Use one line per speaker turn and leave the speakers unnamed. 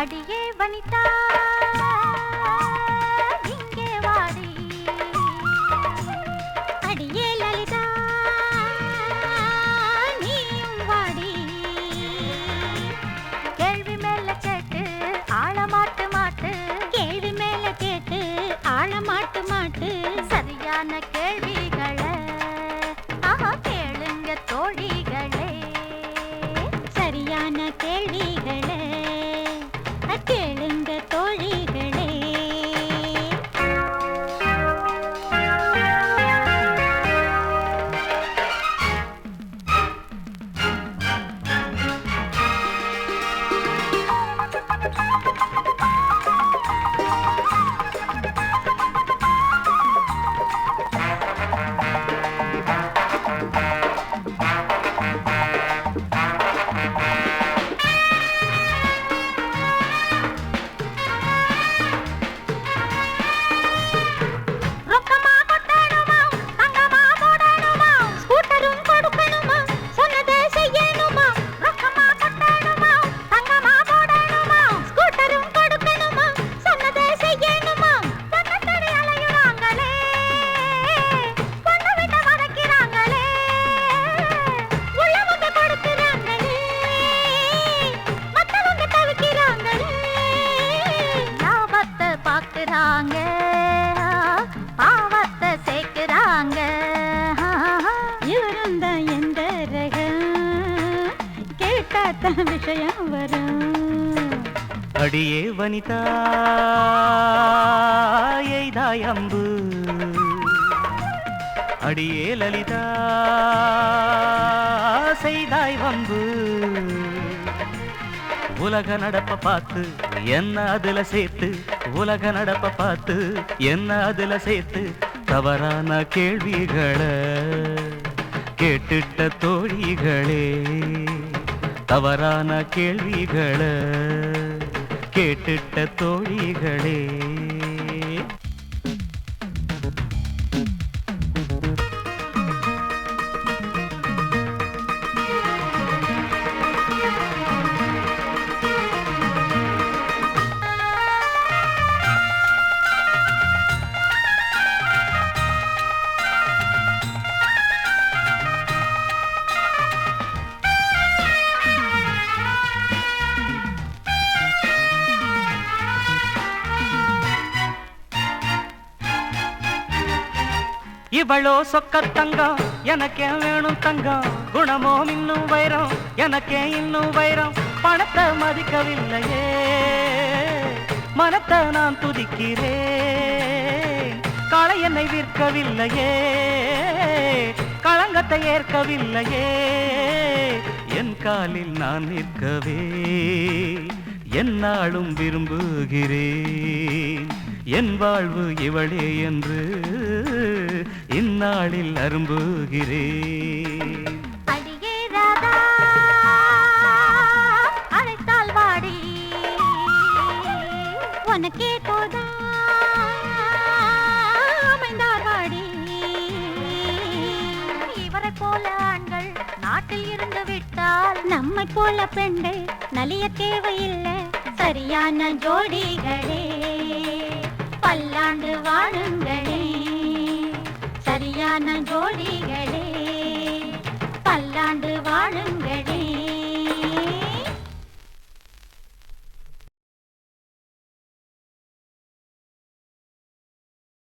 அடியே வனிதா இங்கே வாடி, அடியே லலிதா நீயும் வாடி. கேள்வி மேல கேட்டு ஆழமாட்டு மாட்டு, கேள்வி மேல கேட்டு ஆழமாட்டு மாட்டு. சரியான கேள்விகளை கேளுங்க தோழிகளே, சரியான கேள்விகளே கேளுங்க தோழிகளே. பாவத்தை சேர்க்கிறாங்க, இருந்த எந்த ரகம் கேட்டாத்த விஷயம் வரும்.
அடியே வனிதா எய்தாய் அம்பு, அடியே லலிதா செய்தாய் வம்பு. உலக நடப்ப பார்த்து என்ன அதுல சேர்த்து, உலக நடப்ப பார்த்து என்ன அதுல சேர்த்து. தவறான கேள்விகளை கேட்டுட்ட தோழிகளே, தவறான கேள்விகளை கேட்டுட்ட தோழிகளே. இவளோ சொக்க தங்கம் எனக்கே வேணும் தங்கம், குணமோ இன்னும் வைரம் எனக்கே இன்னும் வைரம். பணத்தை மதிக்கவில்லையே மனத்தை நான் துதிக்கிறேன், களை என்னை விற்கவில்லையே களங்கத்தை ஏற்கவில்லையே. என் காலில் நான் நிற்கவே என்னாலும் விரும்புகிறேன், என் வாழ்வு இவளே என்று இந்நாளில் அரும்புகிறேன்.
அடியே ராதா அழைத்தால் வாடி, உனக்கே தோதா அமைந்தார் வாடி. இவரை போல ஆண்கள் நாட்டில் இருந்து விட்டால் நம்மை போல பெண்கள் நலிய தேவையில்லை. சரியான ஜோடிகளே பல்லாண்டு வாழுங்களே, சரியான ஜோடிகளே.